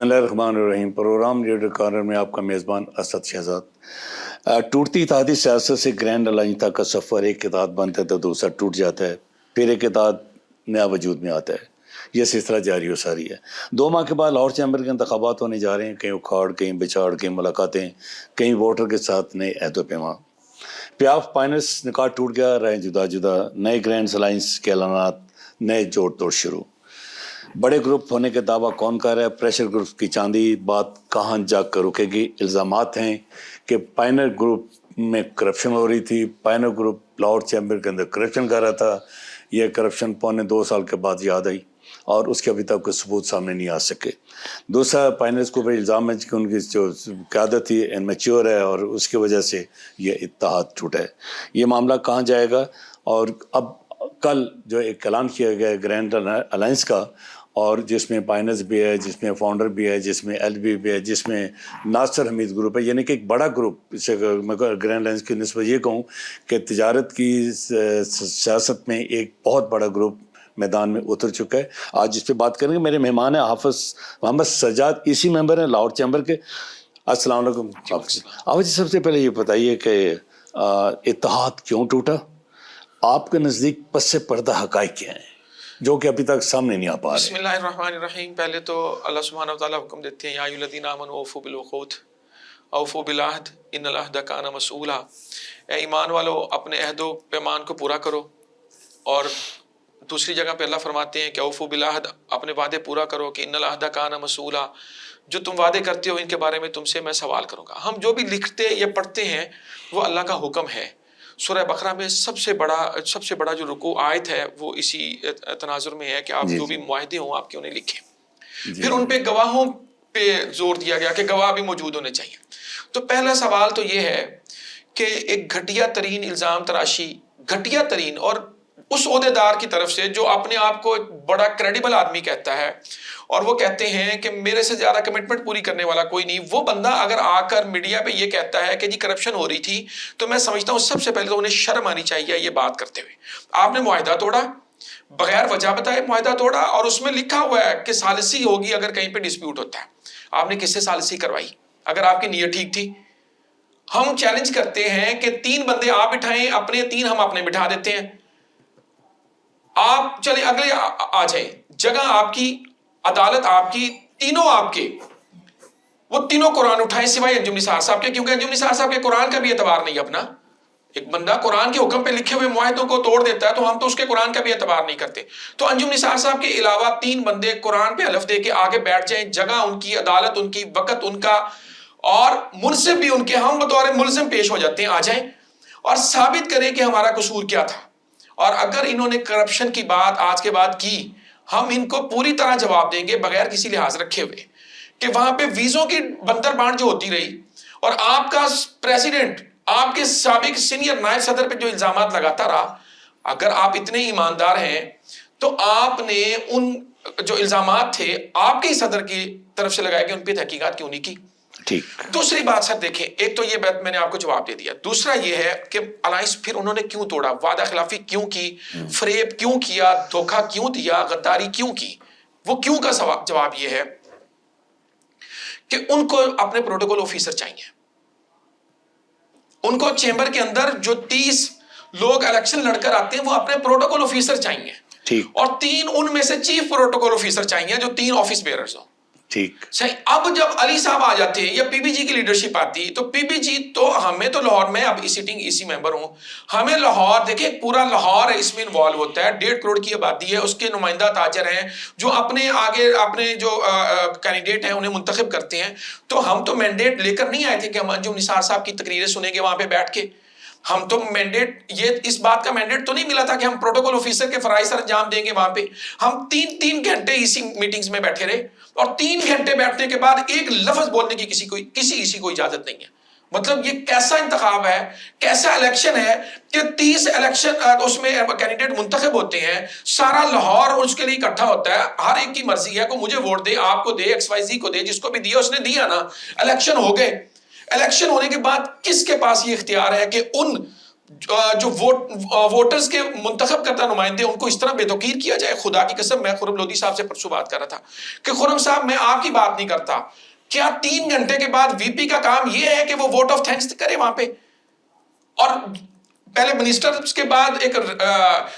اللہ الرحمن الرحیم۔ Programme radio corner میں آپ کا میزبان اسد شہزاد۔ ٹوٹتی اتحادی سیاست سے گرینڈ الائنس تک کا سفر، ایک اتحاد بنتا ہے تو دوسرا ٹوٹ جاتا ہے، پھر ایک اتحاد نیا وجود میں آتا ہے۔ یہ سلسلہ جاری و ساری ہے۔ 2 ماہ کے بعد لاہور چیمبر کے انتخابات ہونے جا رہے ہیں، کہیں اکھاڑ، کہیں بچھاڑ، کہیں ملاقاتیں، کہیں ووٹر کے ساتھ نئے عہد و پیمان۔ پیاف پائنرز نکاح ٹوٹ گیا، رہیں جدا جدا، نئے گرینڈ الائنس کے اعلانات، نئے جوڑ توڑ شروع۔ بڑے گروپ ہونے کے دعویٰ کون کر رہا ہے؟ پریشر گروپ کی چاندی، بات کہاں جا کر رکے گی؟ الزامات ہیں کہ پائنر گروپ میں کرپشن ہو رہی تھی، پائنر گروپ لاہور چیمبر کے اندر کرپشن کر رہا تھا۔ یہ کرپشن 2.25 سال کے بعد یاد آئی اور اس کے ابھی تک کوئی ثبوت سامنے نہیں آ سکے۔ دوسرا، پائنرز کو الزام ہے کہ ان کی جو قیادت تھی انمیچور ہے اور اس کی وجہ سے یہ اتحاد ٹوٹا ہے۔ یہ معاملہ کہاں جائے گا؟ اور اب کل جو ایک اعلان کیا گیا ہے گرینڈ الائنس کا، اور جس میں پائنرز بھی ہے، جس میں فاؤنڈر بھی ہے، جس میں ایل بی بھی ہے، جس میں ناصر حمید گروپ ہے، یعنی کہ ایک بڑا گروپ۔ اسے میں گرینڈ الائنس کی نسبت یہ کہوں کہ تجارت کی سیاست میں ایک بہت بڑا گروپ میدان میں اتر چکا ہے۔ آج جس پہ بات کریں گے، میرے مہمان ہیں حافظ محمد سجاد، اسی ممبر ہیں لاہور چیمبر کے۔ السلام علیکم حافظ جی۔ سب سے پہلے یہ بتائیے کہ اتحاد کیوں ٹوٹا؟ آپ کے نزدیک پس پردہ حقائق کیا ہیں جو کہ ابھی تک سامنے نہیں آ پا رہے؟ بسم اللہ الرحمن الرحیم۔ پہلے تو اللہ سبحانہ وتعالیٰ حکم دیتے ہیں، یا ایھا الذین آمنوا اوفوا بالعقود اوفوا بالعہد ان العہد کان مسئولا۔ اے ایمان والو، اپنے عہد و پیمان کو پورا کرو۔ اور دوسری جگہ پہ اللہ فرماتے ہیں کہ اوفوا بالعہد، اپنے وعدے پورا کرو، کہ ان العہد کان مسئولا، جو تم وعدے کرتے ہو ان کے بارے میں تم سے میں سوال کروں گا۔ ہم جو بھی لکھتے یا پڑھتے ہیں وہ اللہ کا حکم ہے۔ سورہ بقرہ میں سب سے بڑا جو رکوع آیت ہے وہ اسی تناظر میں ہے کہ آپ جو بھی معاہدے ہوں آپ کے انہیں لکھیں۔ پھر ان پہ گواہوں پہ زور دیا گیا کہ گواہ بھی موجود ہونے چاہیے۔ تو پہلا سوال تو یہ ہے کہ ایک گھٹیا ترین الزام تراشی، گھٹیا ترین، اور اس عہدیدار کی طرف سے جو اپنے آپ کو بڑا کریڈیبل آدمی کہتا ہے، اور وہ کہتے ہیں کہ میرے سے زیادہ کمٹمنٹ پوری کرنے والا کوئی نہیں، وہ بندہ اگر آ کر میڈیا پہ یہ کہتا ہے کہ جی کرپشن ہو رہی تھی، تو میں سمجھتا ہوں سب سے پہلے تو انہیں شرم آنی چاہیے یہ بات کرتے ہوئے۔ آپ نے معاہدہ توڑا، بغیر وجہ بتائے معاہدہ توڑا، اور اس میں لکھا ہوا ہے کہ ثالثی ہوگی اگر کہیں پہ ڈسپیوٹ ہوتا ہے۔ آپ نے کس سے ثالثی کروائی اگر آپ کی نیت ٹھیک تھی؟ ہم چیلنج کرتے ہیں کہ 3 بندے آپ بٹھائیں، اپنے 3 ہم اپنے بٹھا دیتے ہیں۔ آپ چلیں اگلے آ جائیں، جگہ آپ کی، عدالت آپ کی، تینوں آپ کے، وہ تینوں قرآن اٹھائیں سوائے انجم نثار صاحب کے، کیونکہ انجم نثار صاحب کے قرآن کا بھی اعتبار نہیں اپنا۔ ایک بندہ قرآن کے حکم پہ لکھے ہوئے معاہدوں کو توڑ دیتا ہے تو ہم تو اس کے قرآن کا بھی اعتبار نہیں کرتے۔ تو انجم نثار صاحب کے علاوہ 3 بندے قرآن پہ حلف دے کے آگے بیٹھ جائیں، جگہ ان کی، عدالت ان کی، وقت ان کا، اور منصف بھی ان کے، ہم بطور ملزم پیش ہو جاتے ہیں۔ آ جائیں اور ثابت کریں کہ ہمارا قصور کیا تھا۔ اور اگر انہوں نے کرپشن کی بات آج کے بعد کی، ہم ان کو پوری طرح جواب دیں گے بغیر کسی لحاظ رکھے ہوئے کہ وہاں پہ ویزوں کی بندر بانٹ جو ہوتی رہی، اور آپ کا پریزیڈنٹ آپ کے سابق سینئر نائب صدر پہ جو الزامات لگاتا رہا، اگر آپ اتنے ایماندار ہیں تو آپ نے ان جو الزامات تھے آپ کے ہی صدر کی طرف سے لگائے گئے، ان پہ تحقیقات کیوں نہیں کی؟ ٹھیک۔ دوسری بات سر دیکھیں، ایک تو یہ بات میں نے آپ کو جواب دے دیا، دوسرا یہ ہے کہ الائنس پھر انہوں نے کیوں توڑا، وعدہ خلافی کیوں کی، فریب کیوں کیا، دھوکہ کیوں دیا، غداری کیوں کی؟ وہ کیوں کا جواب یہ ہے کہ ان کو اپنے پروٹوکول آفیسر چاہیے۔ ان کو چیمبر کے اندر جو 30 لوگ الیکشن لڑ کر آتے ہیں وہ اپنے پروٹوکول آفیسر چاہیے، اور 3 ان میں سے چیف پروٹوکول آفیسر چاہیے جو 3 آفس بیئرز ہوں۔ ٹھیک صحیح۔ اب جب علی صاحب آ جاتے یا پی بی جی کی لیڈرشپ آتی، تو پی بی جی تو ہمیں تو لاہور میں اب سٹنگ ای سی ممبر ہوں، ہمیں لاہور دیکھیں پورا لاہور اس میں انوالو ہوتا ہے، 1.5 کروڑ کی آبادی ہے، اس کے نمائندہ تاجر ہیں جو اپنے آگے اپنے جو کینڈیڈیٹ ہیں انہیں منتخب کرتے ہیں۔ تو ہم تو مینڈیٹ لے کر نہیں آئے تھے کہ ہم انجم نثار صاحب کی تقریریں سنیں گے وہاں پہ بیٹھ کے۔ ہم تو مینڈیٹ، یہ اس بات کا مینڈیٹ تو نہیں ملا تھا کہ ہم پروٹوکول آفیسر کے فرائض سر انجام دیں گے وہاں پہ۔ ہم 3 گھنٹے اسی میٹنگز میں بیٹھے رہے، اور 3 گھنٹے بیٹھنے کے بعد ایک لفظ بولنے کی کسی کو اجازت نہیں ہے۔ مطلب یہ کیسا انتخاب ہے، کیسا الیکشن ہے کہ 30 الیکشن اس میں کینڈیڈیٹ منتخب ہوتے ہیں، سارا لاہور اس کے لیے اکٹھا ہوتا ہے، ہر ایک کی مرضی ہے، کو مجھے ووٹ دے، آپ کو دے، ایکس وائی زی کو دے، جس کو بھی دیا اس نے دیا نا۔ الیکشن ہو گئے، الیکشن ہونے کے بعد کس کے پاس یہ اختیار ہے کہ ان جو ووٹرز کے منتخب کرتا نمائندے ان کو اس طرح بے توقیر کیا جائے. خدا کی قسم, میں خرم لودھی صاحب سے پرسوں بات کر رہا تھا کہ خرم صاحب میں آپ کی بات نہیں کرتا, کیا 3 گھنٹے کے بعد وی پی کا کام یہ ہے کہ وہ ووٹ آف تھینکس کرے وہاں پہ؟ اور پہلے منسٹرز کے بعد ایک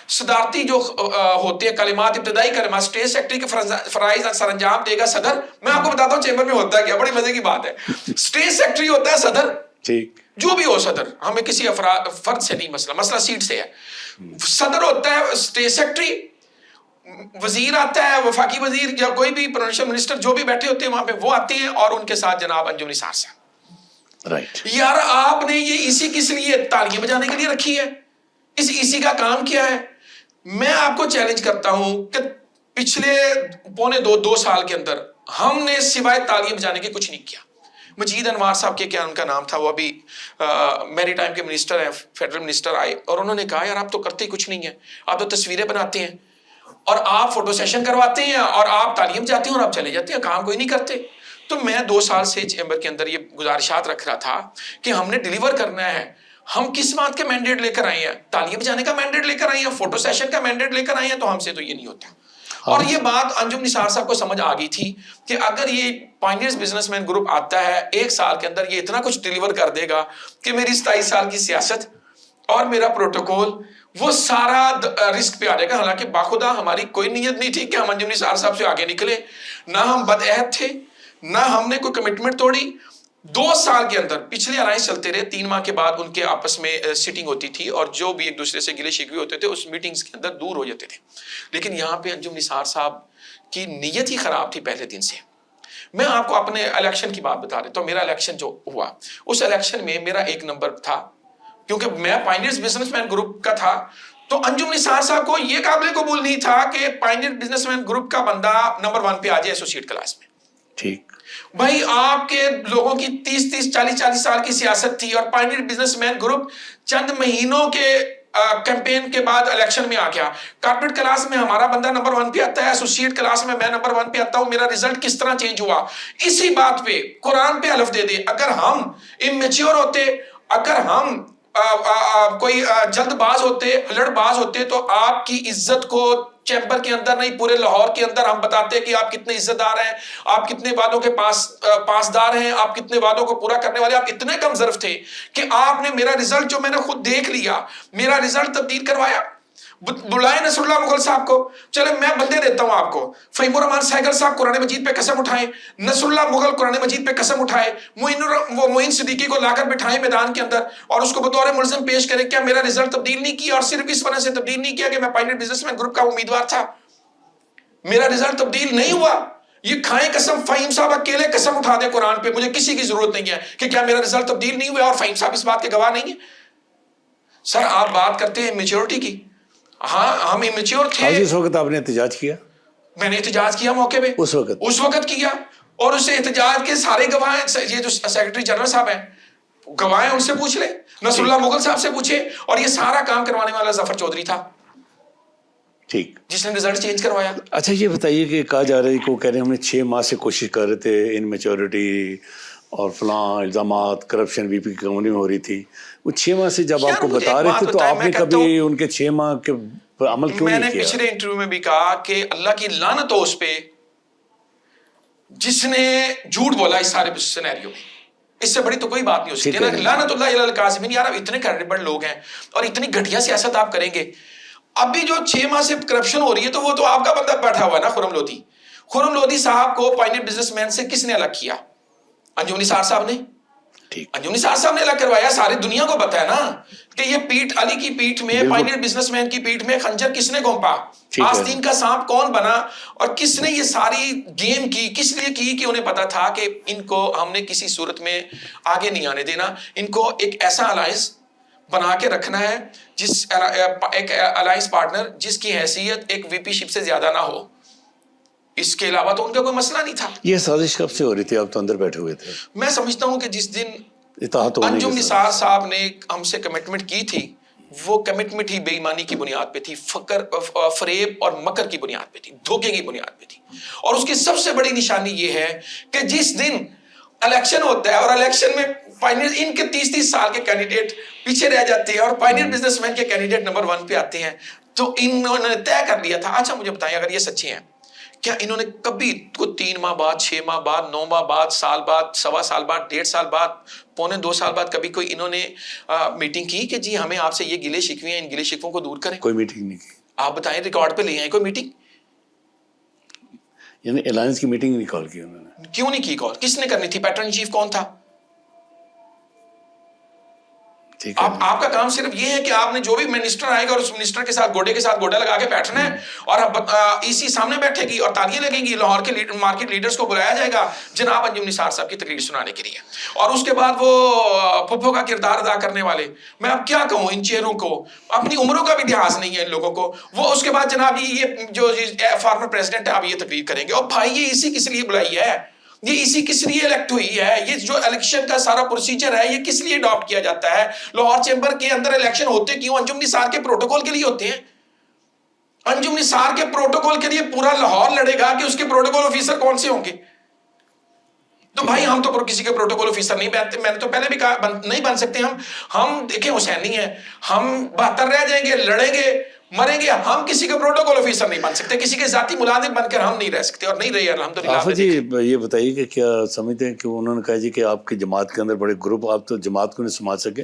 صدارتی جو ہوتے ہیں کلمات, ابتدائی کلمات, اسٹیٹ سیکرٹری کے فرائض سر انجام دے گا صدر. میں آپ کو بتاتا ہوں چیمبر میں ہوتا ہے کیا, بڑی مزے کی بات ہے. اسٹیٹ سیکرٹری ہوتا ہے صدر, ٹھیک, جو بھی ہو صدر, ہمیں کسی فرد سے نہیں مسئلہ سیٹ سے ہے. صدر ہوتا ہے اسٹیٹ سیکرٹری, وزیر آتا ہے, وفاقی وزیر یا کوئی بھی پروونشل منسٹر جو بھی بیٹھے ہوتے ہیں وہاں پہ وہ آتے ہیں, اور ان کے ساتھ جناب انجم نثار صاحب. رائٹ. یار آپ نے یہ اسی کس لیے تالیاں بجانے کے لیے رکھی ہے؟ اسی کا کام کیا ہے؟ میں آپ کو چیلنج کرتا ہوں کہ پچھلے پونے 2 سال کے اندر ہم نے سوائے تالیاں بجانے کے کچھ نہیں کیا. مجید انوار صاحب کے کیا ان کا نام تھا, وہ ابھی میری ٹائم کے منسٹر ہیں, فیڈرل منسٹر آئے, اور انہوں نے کہا یار آپ تو کرتے ہی کچھ نہیں ہیں, آپ تو تصویریں بناتے ہیں اور آپ فوٹو سیشن کرواتے ہیں اور آپ تعلیم جاتے ہیں اور آپ چلے جاتے ہیں, کام کوئی نہیں کرتے. تو میں 2 سال سے چیمبر کے اندر یہ گزارشات رکھ رہا تھا کہ ہم نے ڈیلیور کرنا ہے. ہم کس بات کے مینڈیٹ لے کر آئے ہیں؟ تعلیم جانے کا مینڈیٹ لے کر آئے ہیں, فوٹو سیشن کا مینڈیٹ لے کر آئے ہیں, تو ہم سے تو یہ نہیں ہوتا. اور یہ بات انجم نثار صاحب کو سمجھ آ گئی تھی کہ اگر یہ پائنیئرز بزنس مین گروپ آتا ہے 1 سال کے اندر یہ اتنا کچھ ڈیلیور کر دے گا کہ میری 27 سال کی سیاست اور میرا پروٹوکول وہ سارا رسک پہ آ جائے گا. حالانکہ باخدا ہماری کوئی نیت نہیں تھی کہ ہم انجم نثار صاحب سے آگے نکلے, نہ ہم بدعہد تھے, نہ ہم نے کوئی کمٹمنٹ توڑی. 2 سال کے اندر پچھلے الائنس چلتے رہے, 3 ماہ کے بعد ان کے آپس میں سیٹنگ ہوتی تھی اور جو بھی ایک دوسرے سے گلے شکوے ہوتے تھے اس میٹنگز کے اندر دور ہو جاتے تھے. لیکن یہاں پہ انجم نثار صاحب کی نیت ہی خراب تھی پہلے دن سے. میں آپ کو اپنے الیکشن کی بات بتا دیتا ہوں. میرا الیکشن جو ہوا اس الیکشن میں میرا 1 نمبر تھا, کیونکہ میں پائنیئرز بزنس مین گروپ کا تھا. تو انجم نثار صاحب کو یہ قابل قبول نہیں تھا کہ پائنیئر بزنس مین گروپ کا بندہ نمبر 1 پہ آ جائے ایسوسیٹ کلاس میں. ٹھیک بھائی آپ کے لوگوں کی 30-40 سال کی سیاست تھی اور پائنیئر بزنس مین گروپ چند مہینوں کے کیمپین کے بعد الیکشن میں آ گیا. کارپوریٹ کلاس میں ہمارا بندہ نمبر 1 پہ آتا ہے, ایسوسیٹ کلاس میں نمبر 1 پہ آتا ہوں. میرا رزلٹ کس طرح چینج ہوا؟ اسی بات پہ قرآن پہ حلف دے دے, اگر ہم امیچیور ہوتے, اگر ہم کوئی جلد باز ہوتے, ہلڑ باز ہوتے, تو آپ کی عزت کو چیمبر کے اندر نہیں پورے لاہور کے اندر ہم بتاتے کہ آپ کتنے عزت دار ہیں, آپ کتنے وعدوں کے پاسدار ہیں, آپ کتنے وعدوں کو پورا کرنے والے, آپ اتنے کم ظرف تھے کہ آپ نے میرا رزلٹ جو میں نے خود دیکھ لیا, میرا رزلٹ تبدیل کروایا. بلائے نصر اللہ مغل صاحب کو, چلے میں بندے دیتا ہوں آپ کو. فہیم الرحمان سہگل صاحب قرآن مجید پہ قسم اٹھائیں, نصر اللہ مغل قرآن مجید پہ قسم اٹھائے, معین صدیقی کو لا کر بٹھائیں میدان کے اندر اور اس کو بطور ملزم پیش کریں. کیا میرا رزلٹ تبدیل نہیں کیا؟ اور صرف اس وجہ سے تبدیل نہیں کیا کہ میں پائنیئر بزنس مین گروپ کا امیدوار تھا. میرا رزلٹ تبدیل نہیں ہوا. یہ کھائیں قسم, فہیم صاحب اکیلے قسم اٹھا دے قرآن پہ, مجھے کسی کی ضرورت نہیں ہے کہ کیا میرا رزلٹ تبدیل نہیں ہوا, اور فہیم صاحب اس بات کے گواہ نہیں ہیں. سر آپ بات کرتے ہیں میچورٹی کی, ہاں ہم امیچور تھے. اس وقت آپ نے احتجاج کیا؟ میں نے احتجاج کیا موقع پہ, اس وقت کیا, اور اس احتجاج کے سارے گواہ ہیں. یہ جو سیکرٹری جنرل صاحب ہیں گواہ ہیں, ان سے پوچھ لیں, نصر اللہ مغل صاحب سے پوچھے. اور یہ سارا کام کروانے والا ظفر چودھری تھا, ٹھیک, جس نے رزلٹ چینج کروایا. اچھا یہ بتائیے کہ کہا جا رہا ہے کہ وہ کہہ رہے ہیں ہم نے 6 ماہ سے کوشش کر رہے تھے, ان میچورٹی اور فلاں الزامات, کرپشن وی پی کی کمپنی میں ہو رہی تھی. وہ 6 ماہ سے جب آپ کو بتا رہے تھے تو آپ نے کبھی ان کے 6 ماہ کے عمل کیوں نہیں کیا؟ میں نے پچھلے انٹرویو میں بھی کہا کہ اللہ کی لعنت ہو اس پہ جس نے جھوٹ بولا اس سارے سینیریو میں. اس سے بڑی تو کوئی بات نہیں ہو سکتی نا. لعنت اللہ علی الکاذبین. یار اتنے کریڈیبل لوگ ہیں اور اتنی گھٹیا سیاست آپ کریں گے. ابھی جو 6 ماہ سے کرپشن ہو رہی ہے تو وہ تو آپ کا بندہ بیٹھا ہوا ہے نا, خرم لودھی. خرم لودھی صاحب کو پائنیئر بزنس مین سے کس نے الگ کیا؟ انجم نثار صاحب نے. انجم نثار صاحب نے الگ کروایا. ساری دنیا کو پتا ہے نا کہ یہ پیٹ, علی کی پیٹ میں, پائنیئر بزنس مین کی پیٹ میں خنجر کس نے گھونپا, آستین کا سانپ کون بنا, اور کس نے یہ ساری گیم کی, کس لیے کی کہ انہیں پتا تھا کہ ان کو ہم نے کسی صورت میں آگے نہیں آنے دینا. ان کو ایک ایسا الائنس بنا کے رکھنا ہے, جس ایک الائنس پارٹنر جس کی حیثیت ایک وی پی شپ سے زیادہ نہ ہو. اس کے علاوہ تو ان کا کوئی مسئلہ نہیں تھا. یہ سازش کب سے ہو رہی تھی؟ آپ تو اندر بیٹھے ہوئے تھے. میں سمجھتا ہوں کہ جس دن انجم نثار صاحب نے ہم سے کمٹمنٹ کی تھی وہ کمٹمنٹ ہی بے ایمانی کی بنیاد پہ تھی, فریب اور مکر کی بنیاد پہ تھی, دھوکے کی بنیاد پہ تھی. اور اس کی سب سے بڑی نشانی یہ ہے کہ جس دن الیکشن ہوتا ہے اور الیکشن میں پائنیئر ان کے 30 سال کے کینڈیڈیٹ پیچھے رہ جاتے ہیں اور پائنیئر بزنس مین کے کینڈیڈیٹ نمبر 1 پہ آتے ہیں. تو انہوں نے طے کر لیا تھا. اچھا مجھے بتائیں اگر یہ سچے ہیں, کیا انہوں نے کبھی کو 3 ماہ بعد, 6 ماہ بعد, 9 ماہ بعد, سال بعد, سوا سال بعد, 1.5 سال بعد, 1.25 سال بعد کبھی کوئی انہوں نے میٹنگ کی کہ جی ہمیں آپ سے یہ گلے شکوے ہیں, ان گلے شکووں کو دور کریں؟ کوئی میٹنگ نہیں کی. آپ بتائیں, ریکارڈ پہ لے آئیں کوئی میٹنگ؟ یعنی الائنس کی میٹنگ نہیں کال کی انہوں نے. کیوں نہیں کی کال؟ کس نے کرنی تھی؟ پیٹرن ان چیف کون تھا؟ آپ کا کام صرف یہ ہے کہ آپ نے جو بھی منسٹر آئے گا اور اس منسٹر کے ساتھ گوڈا لگا کے بیٹھنا ہے اور ایسی سامنے بیٹھے گی اور تالیاں لگیں گی. لاہور کے مارکیٹ لیڈرز کو بلایا جائے گا جناب انجم نثار صاحب کی تقریر سنانے کے لیے, اور اس کے بعد وہ پھپھو کا کردار ادا کرنے والے, میں اب کیا کہوں ان چہروں کو, اپنی عمروں کا بھی لحاظ نہیں ہے ان لوگوں کو. وہ اس کے بعد جناب یہ جو فارمر پریزیڈنٹ ہے آپ یہ تقریر کریں گے. اور بھائی یہ اسی کس لیے بلائی ہے, یہ اسی کس لیے الیکٹ ہوئی ہے, یہ جو الیکشن کا سارا پروسیجر ہے یہ کس لیے اڈاپٹ کیا جاتا ہے؟ لاہور چیمبر کے اندر الیکشن ہوتے کیوں؟ انجم نثار کے پروٹوکول کے لیے ہوتے ہیں. انجم نثار کے پروٹوکول کے لیے پورا لاہور لڑے گا کہ اس کے پروٹوکول آفیسر کون سے ہوں گے. تو بھائی ہم تو کسی کے پروٹوکول آفیسر نہیں بنتے, میں نے تو پہلے بھی کہا نہیں بن سکتے. ہم دیکھیں حسینی ہیں, ہم 72 رہ جائیں گے, لڑیں گے, مریں گے, ہم کسی کے پروٹوکول آفیسر نہیں بن سکتے, کسی کے ذاتی ملازم بن کر ہم نہیں رہ سکتے اور نہیں رہے الحمدللہ. آفت جی یہ بتائیے کہ کیا سمجھتے ہیں کہ انہوں نے کہا جی کہ آپ کی جماعت کے اندر بڑے گروپ, آپ تو جماعت کو نہیں سنبھال سکے,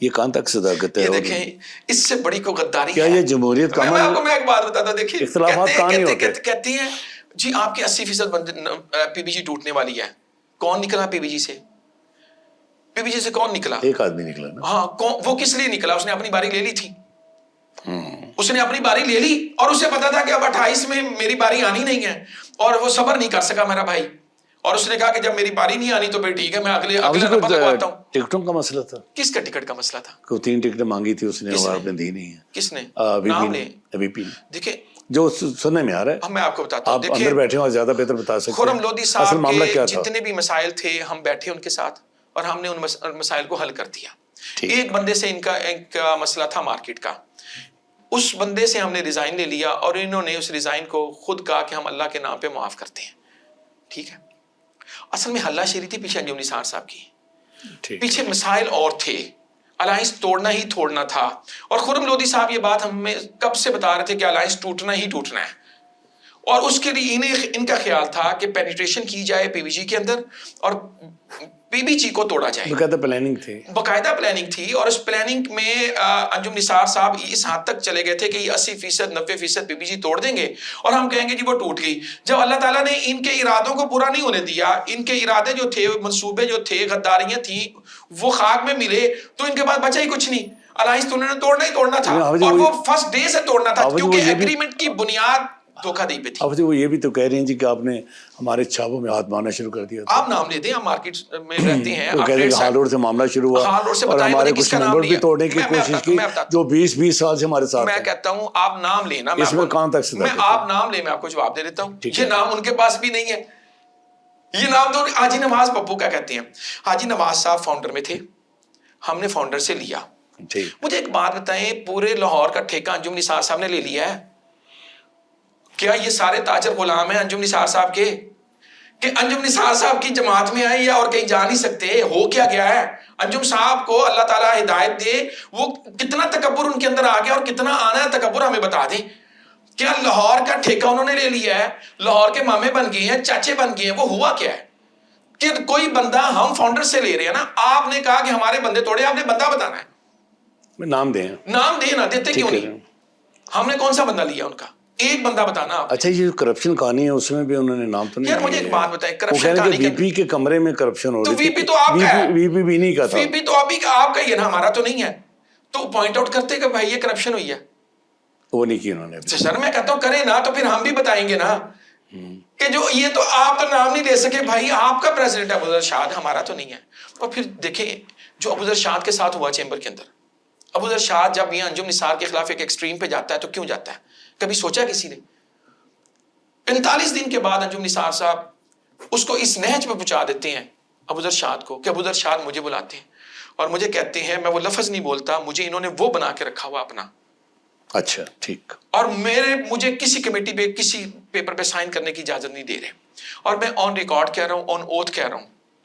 یہ کہاں تک صداقت ہے؟ یہ دیکھیں اس سے بڑی کوئی غداری کیا یہ جمہوریت کا میں آپ کو میں ایک بات بتاتا ہوں, دیکھیں اختلافات کہاں نہیں ہوتے. کہتے ہیں جی آپ کی 80% پی بی جی ٹوٹنے والی ہے. کون نکلا پی بی جی سے؟ پی بی جی سے کون نکلا؟ ایک آدمی نکلا نا. ہاں, وہ کس لیے نکلا؟ اس نے اپنی باری لے لی تھی. اس نے اپنی باری لے لی اور اسے پتا تھا کہ اب 28 میں میری باری آنی نہیں ہے, اور وہ صبر نہیں کر سکا میرا بھائی, اور اس نے کہا کہ جب میری باری نہیں آنی تو پھر ٹھیک ہے میں اگلے نمبر لگواتا ہوں. ٹکٹوں کا مسئلہ تھا. کس کا ٹکٹ کا مسئلہ تھا؟ کو 3 ٹکٹیں مانگی تھی اس نے اور آپ نے دی نہیں ہے. کس نے؟ نام لیں. وی پی. دیکھیں جو سننے میں آ رہا ہے, میں آپ کو بتاتا ہوں, آپ اندر بیٹھے ہو زیادہ بہتر بتا سکتے ہیں. خرم لودھی صاحب کے جتنے بھی مسائل تھے ہم بیٹھے ان کے ساتھ اور ہم نے ان مسائل کو حل کر دیا. ایک بندے سے ان کا ایک مسئلہ تھا مارکیٹ کا, اس بندے سے ہم نے ریزائن لے لیا اور انہوں نے اس ریزائن کو خود کہا کہ ہم اللہ کے نام پہ معاف کرتے ہیں. ٹھیک ہے, اصل میں ہلہ شیری تھی پیچھے انجم نثار صاحب کی, پیچھے مسائل اور تھے, الائنس توڑنا ہی توڑنا تھا. اور خرم لودھی صاحب یہ بات ہمیں کب سے بتا رہے تھے کہ الائنس ٹوٹنا ہی ٹوٹنا ہے, اور اس کے لیے ان کا خیال تھا کہ پینیٹریشن کی جائے پی بی جی کے اندر اور پی بی جی کو توڑا جائے. باقاعدہ پلاننگ تھی, باقاعدہ پلاننگ تھی, اور اس پلاننگ میں انجم نثار صاحب اس حد تک چلے گئے تھے کہ یہ 80% 90% پی بی جی توڑ دیں گے اور ہم کہیں گے جی وہ ٹوٹ گئی. جب اللہ تعالیٰ نے ان کے ارادوں کو پورا نہیں ہونے دیا, ان کے ارادے جو تھے, منصوبے جو تھے, غداریاں تھیں, وہ خاک میں ملے, تو ان کے بعد بچا ہی کچھ نہیں. الائنس تو انہوں نے توڑنا ہی توڑنا تھا, اور وہ فرسٹ ڈے سے توڑنا تھا, کیونکہ ایگریمنٹ کی بنیاد دھوکہ دہی پہ تھی. اب وہ یہ بھی تو کہہ رہی ہیں جی کہ آپ نے ہمارے چھاپوں میں ہاتھ مارنا شروع کر دیا. آپ نام لیتے ہیں, ہم مارکیٹ میں رہتے ہیں, وہ کہتے ہیں کہ ہال روڈ سے معاملہ شروع ہوا اور ہمارے کچھ ممبر بھی توڑنے کی کوشش کی جو 20 سال سے ہمارے ساتھ. میں کہتا ہوں آپ نام لینا, اس میں کہاں تک میں آپ نام لیں, میں آپ کو جواب دے دیتا ہوں. یہ نام ان کے پاس بھی نہیں ہے, یہ نام تو حاجی نواز پپو کا کہتے ہیں. حاجی نواز صاحب فاؤنڈر میں تھے, ہم نے فاؤنڈر سے لیا. مجھے ایک بات بتائیں, پورے لاہور کا ٹھیکہ انجم نثار صاحب نے لے لیا ہے؟ کیا یہ سارے تاجر غلام ہیں انجم نثار صاحب کے کہ انجم نثار صاحب کی جماعت میں آئے یا اور کہیں جا نہیں سکتے؟ ہو کیا گیا ہے؟ انجم صاحب کو اللہ تعالیٰ ہدایت دے, وہ کتنا تکبر ان کے اندر آ گیا اور کتنا آنا ہے تکبر ہمیں بتا دیں. کیا لاہور کا ٹھیکہ انہوں نے لے لیا ہے, لاہور کے مامے بن گئے ہیں, چاچے بن گئے ہیں, وہ ہوا کیا ہے کہ کوئی بندہ ہم فاؤنڈر سے لے رہے ہیں نا, آپ نے کہا کہ ہمارے بندے توڑے, آپ نے بندہ بتانا ہے, نام دیں, نام دیں نا, دیتے کیوں نہیں؟ ہم نے کون سا بندہ لیا ان کا, ایک بندہ بتانا. اچھا یہ کرپشن کہانی ہے اس میں بھی انہوں نے نام تو نہیں. یار مجھے ایک بات بتائیں, کرپشن کہانی وی پی کے کمرے میں کرپشن ہو رہی تھی. وی پی تو آپ کا ہے, وی پی بھی نہیں کا تھا, وی پی تو ابھی کا آپ کا ہی ہے نا, ہمارا تو نہیں ہے. تو پوائنٹ آؤٹ کرتے کہ بھائی یہ کرپشن ہوئی ہے, وہ نہیں کی انہوں نے. سر میں کہتا ہوں کریں نا, تو پھر ہم بھی بتائیں گے نا کہ جو یہ تو آپ تو نام نہیں لے سکے, بھائی آپ کا پریزیڈنٹ ہے ابوذر شاد, ہمارا تو نہیں ہے. اور پھر دیکھیں جو ابوذر شاد کے ساتھ ہوا چیمبر کے اندر, ابوذر شاد جب یہ انجم نثار کے خلاف ایک ایکسٹریم پہ جاتا ہے تو کیوں جاتا ہے, کبھی سوچا کسی نے؟ 45 دن کے بعد انجم نثار صاحب اس کو اس نہج پہ پہنچا دیتے ہیں ابوذر شاد کو کہ ابوذر شاد مجھے بلاتے ہیں اور مجھے کہتے ہیں, میں وہ لفظ نہیں بولتا, مجھے انہوں نے وہ بنا کے رکھا ہوا اپنا. اچھا ٹھیک. اور مجھے کسی کمیٹی پہ کسی پیپر پہ سائن کرنے کی اجازت نہیں دے رہے, اور میں آن ریکارڈ کہہ رہا ہوں, آن اوتھ کہہ رہا ہوں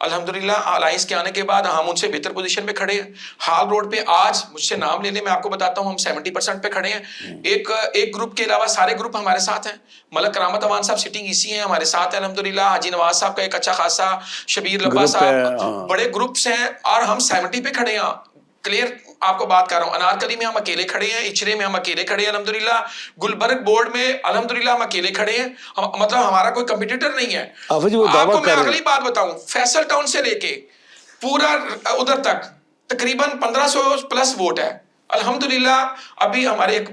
الحمدللہ الائنس کے آنے کے بعد ہم ان سے بہتر پوزیشن پہ کھڑے ہیں. ہال روڈ پہ آج مجھ سے نام لے لیں, میں آپ کو بتاتا ہوں, ہم 70% پہ کھڑے ہیں. ایک گروپ کے علاوہ سارے گروپ ہمارے ساتھ ہیں. ملک کرامت اوان صاحب سٹنگ ایسی ہیں ہمارے ساتھ ہیں الحمدللہ. حاجی نواز صاحب کا ایک اچھا خاصا, شبیر لبا صاحب, بڑے گروپس ہیں, اور ہم 70 پہ کھڑے ہیں. کلیئر آپ کو بات کر رہا ہوں. انارکلی میں ہم اکیلے کھڑے ہیں, اچرے میں ہم اکیلے کھڑے ہیں الحمدللہ. گلبرگ بورڈ میں الحمدللہ ہم اکیلے کھڑے ہیں. مطلب ہمارا کوئی کمپیٹیٹر نہیں ہے. آپ کو میں اگلی بات بتاؤں, فیصل ٹاؤن سے لے کے پورا ادھر تک تقریباً 1500 پلس ووٹ ہے الحمدللہ. ابھی ہمارے ایک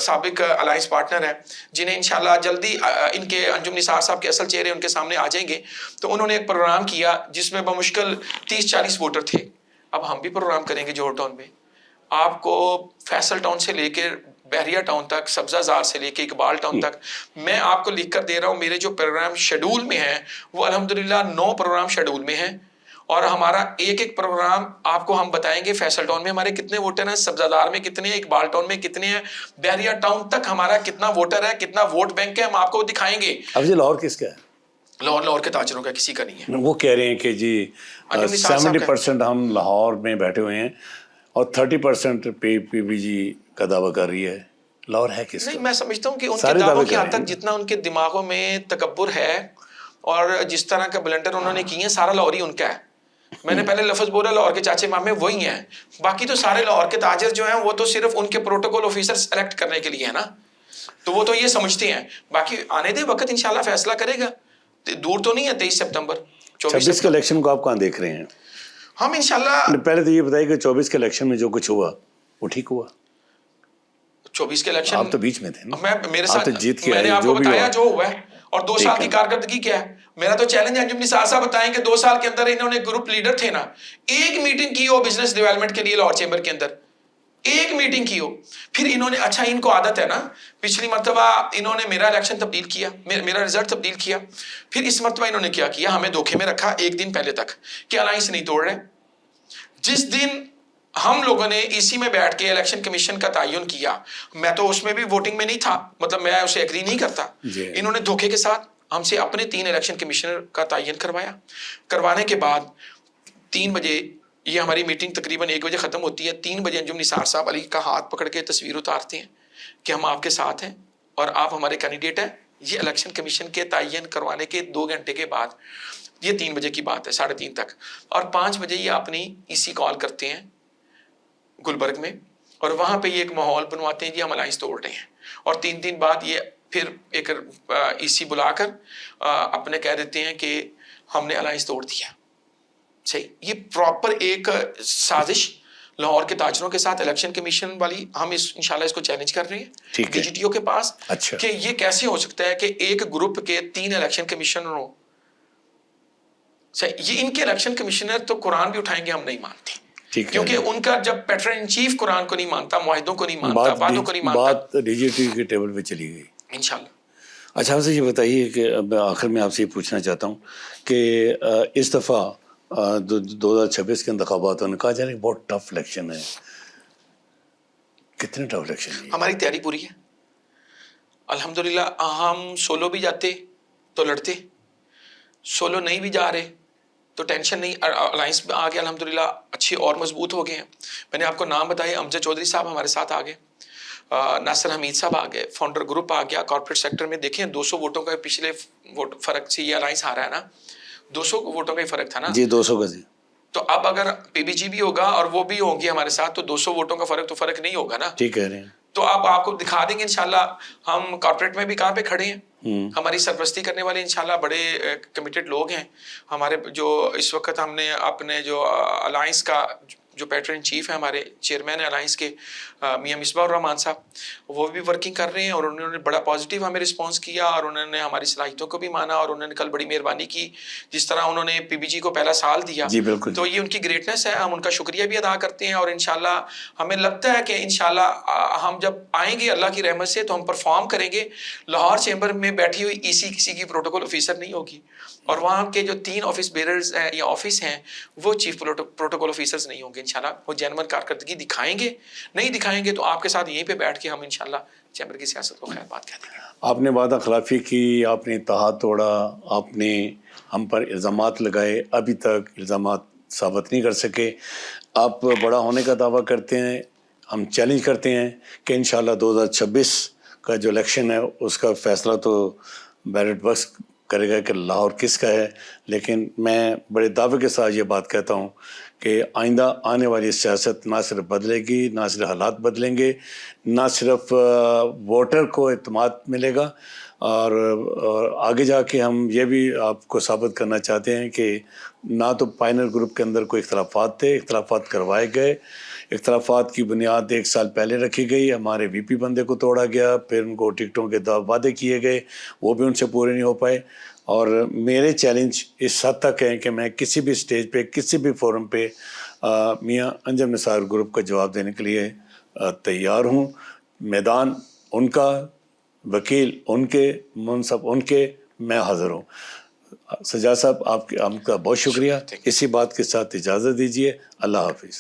سابق الائنس پارٹنر ہیں جنہیں انشاءاللہ جلدی ان کے انجم نثار صاحب کے اصل چہرے ان کے سامنے آ جائیں گے, تو انہوں نے ایک پروگرام کیا جس میں بمشکل 30-40 ووٹر تھے. اب ہم بھی پروگرام کریں گے جوہر ٹاؤن میں. آپ کو فیصل ٹاؤن سے لے کے بحریہ ٹاؤن تک, سبزہ زار سے لے کے اقبال ٹاؤن تک, میں آپ کو لکھ کر دے رہا ہوں, میرے جو پروگرام شیڈول میں ہیں وہ الحمدللہ 9 پروگرام شیڈول میں ہیں. اور ہمارا ایک پروگرام آپ کو ہم بتائیں گے. فیصل ٹاؤن میں ہمارے کتنے ووٹر ہیں, سبزہ زار میں کتنے ہیں, اقبال ٹاؤن میں کتنے ہیں, بحریہ ٹاؤن تک ہمارا کتنا ووٹر ہے, کتنا ووٹ بینک ہے, ہم آپ کو دکھائیں گے. اب یہ لاہور کس کا ہے؟ لاہور کے تاجروں کا, کسی کا نہیں ہے. وہ کہہ رہے ہیں کہ جی 70% ہم لاہور میں بیٹھے ہوئے ہیں اور 30% پی بی جی کا دعویٰ کر رہی ہے. لاہور ہے کس کا؟ نہیں, میں سمجھتا ہوں کہ ان کے دعووں کی حد تک جتنا ان کے دماغوں میں تکبر ہے اور جس طرح کا بلنڈر انہوں نے کی ہے, سارا لاہور ہی ان کا ہے. میں نے پہلے لفظ بولا لاہور کے چاچے مامے وہی ہیں, باقی تو سارے لاہور کے تاجر جو ہیں وہ تو صرف ان کے پروٹوکول آفیسر سلیکٹ کرنے کے لیے ہے نا, تو وہ تو یہ سمجھتے ہیں. باقی آنے دے وقت انشاءاللہ فیصلہ کرے گا, دور تو نہیں ہے. 23 سپتمبر 26 کے الیکشن کو آپ کہاں دیکھ رہے ہیں؟ ہم انشاءاللہ پہلے تو یہ بتائیے کہ 24 کے الیکشن میں جو کچھ ہوا وہ ٹھیک ہوا؟ 24 کے الیکشن آپ تو بیچ میں تھے نا, میرے ساتھ جیت کے میں نے آپ کو بتایا جو ہوا ہے, اور 2 سال کی ہے. کارکردگی کیا ہے. میرا تو چیلنج ہے انجم نثار صاحب بتائیں کہ 2 سال کے اندر انہوں نے گروپ لیڈر تھے نا, ایک میٹنگ کی ہو بزنس ڈیولپمنٹ کے لیے لاہور چیمبر کے اندر, ایک میٹنگ کی ہو. پھر انہوں نے, اچھا ان کو عادت ہے نا, پچھلی مرتبہ انہوں نے میرا الیکشن تبدیل کیا, میرا رزلٹ تبدیل کیا. پھر اس مرتبہ انہوں نے کیا کیا, ہمیں دھوکے میں رکھا ایک دن پہلے تک کہ الائنس نہیں توڑ رہے. جس دن ہم لوگوں نے اسی میں بیٹھ کے الیکشن کمیشن کا تعین کیا, میں تو اس میں بھی ووٹنگ میں نہیں تھا, مطلب میں اسے ایگری نہیں کرتا. انہوں نے دھوکے کے ساتھ ہم سے اپنے 3 الیکشن کمیشنر کا تعین کروایا. کروانے کے بعد 3 بجے یہ ہماری میٹنگ تقریباً 1 بجے ختم ہوتی ہے. 3 بجے انجم نثار صاحب علی کا ہاتھ پکڑ کے تصویر اتارتے ہیں کہ ہم آپ کے ساتھ ہیں اور آپ ہمارے کینڈیڈیٹ ہیں. یہ الیکشن کمیشن کے تعین کروانے کے 2 گھنٹے کے بعد, یہ 3 بجے کی بات ہے, 3:30 تک. اور 5 بجے یہ اپنی ایسی کال کرتے ہیں گلبرگ میں, اور وہاں پہ یہ ایک ماحول بنواتے ہیں کہ ہم الائنس توڑ رہے ہیں. اور 3 دن بعد یہ پھر ایک ایسی بلا کر اپنے کہہ دیتے ہیں کہ ہم نے الائنس توڑ دیا. صحیح, یہ پراپر ایک سازش لاہور کے تاجروں کے ساتھ الیکشن کمیشن والی. ہم انشاءاللہ اس کو چیلنج کر رہے ہیں ڈی جی ٹی او کے پاس کہ یہ کیسے ہو سکتا ہے کہ ایک گروپ کے 3 الیکشن کمیشنر ہوں. یہ ان کے الیکشن کمیشنر تو قرآن بھی اٹھائیں گے, ہم نہیں مانتے, کیونکہ ان کا جب پیٹرن ان چیف قرآن کو نہیں مانتا, معاہدوں کو نہیں مانتا, باتوں کو نہیں مانتا. بات ڈی جی ٹی کے ٹیبل پہ چلی گئی انشاءاللہ. اچھا, آپ سے یہ بتائیے کہ اب آخر میں آپ سے یہ پوچھنا چاہتا ہوں کہ اس دفعہ 2026 کے انتخابات نے کہا جا رہا ہے بہت ٹف الیکشن ہے. کتنے ٹف الیکشن ہے؟ ہماری تیاری پوری ہے الحمدللہ. ہم سولو بھی جاتے تو لڑتے, سولو نہیں بھی جا رہے تو ٹینشن نہیں. الائنس میں آگے الحمدللہ اچھے اور مضبوط ہو گئے ہیں. میں نے آپ کو نام بتایا, امجد چودھری صاحب ہمارے ساتھ آ گئے, ناصر حمید صاحب آ گئے, فاؤنڈر گروپ آ گیا. کارپوریٹ سیکٹر میں دیکھیں 200 ووٹوں کا پچھلے ووٹ فرق سے یہ الائنس آ رہا ہے نا, 200 ووٹوں کا ہی فرق تھا نا جی, 200 کا. جی, تو اب اگر پی بی جی بھی ہوگا اور وہ بھی ہوں گے ہمارے ساتھ تو 200 ووٹوں کا فرق تو فرق نہیں ہوگا نا. ٹھیک کہہ رہے ہیں. تو اب آپ کو دکھا دیں گے انشاءاللہ. ہم کارپوریٹ میں بھی کہاں پہ کھڑے ہیں, ہماری سرپرستی کرنے والے انشاءاللہ بڑے کمیٹڈ لوگ ہیں ہمارے. جو اس وقت ہم نے اپنے جو الائنس کا جو پیٹرن چیف ہے, ہمارے چیئرمین الائنس کے میاں مصباح الرحمان صاحب, وہ بھی ورکنگ کر رہے ہیں اور انہوں نے بڑا پازیٹیو ہمیں رسپانس کیا اور انہوں نے ہماری صلاحیتوں کو بھی مانا اور انہوں نے کل بڑی مہربانی کی. جس طرح انہوں نے پی بی جی کو پہلا سال دیا, جی بالکل, تو یہ ان کی گریٹنس ہے, ہم ان کا شکریہ بھی ادا کرتے ہیں. اور انشاءاللہ ہمیں لگتا ہے کہ انشاءاللہ ہم جب آئیں گے اللہ کی رحمت سے تو ہم پرفارم کریں گے. لاہور چیمبر میں بیٹھی ہوئی کسی کی پروٹوکول آفیسر نہیں ہوگی, اور وہاں کے جو 3 آفس بیررز ہیں یا آفس ہیں وہ چیف پروٹوکول آفیسرز نہیں ہوں گے. انشاءاللہ وہ جینوئن کارکردگی دکھائیں گے. نہیں دکھائیں گے تو آپ کے ساتھ یہیں پہ بیٹھ کے ہم انشاءاللہ چیمبر کی سیاست کو خیر بات کہہ دیں گے. آپ نے وعدہ خلافی کی، آپ نے اتحاد توڑا، آپ نے ہم پر الزامات لگائے، ابھی تک الزامات ثابت نہیں کر سکے. آپ بڑا ہونے کا دعویٰ کرتے ہیں، ہم چیلنج کرتے ہیں کہ انشاءاللہ 2026 کا جو الیکشن ہے اس کا فیصلہ تو بیلٹ باکس کرے گا کہ لاہور کس کا ہے. لیکن میں بڑے دعوے کے ساتھ یہ بات کہتا ہوں کہ آئندہ آنے والی سیاست نہ صرف بدلے گی، نہ صرف حالات بدلیں گے، نہ صرف ووٹر کو اعتماد ملے گا، اور آگے جا کے ہم یہ بھی آپ کو ثابت کرنا چاہتے ہیں کہ نہ تو پائنر گروپ کے اندر کوئی اختلافات تھے، اختلافات کروائے گئے. اختلافات کی بنیاد 1 سال پہلے رکھی گئی، ہمارے وی پی بندے کو توڑا گیا، پھر ان کو ٹکٹوں کے وعدے کیے گئے، وہ بھی ان سے پورے نہیں ہو پائے. اور میرے چیلنج اس حد تک ہیں کہ میں کسی بھی سٹیج پہ، کسی بھی فورم پہ میاں انجم نثار گروپ کا جواب دینے کے لیے تیار ہوں. میدان ان کا، وکیل ان کے، منصب ان کے، میں حاضر ہوں. سجاد صاحب آپ کا بہت شکریہ. اسی بات کے ساتھ اجازت دیجیے. اللہ حافظ.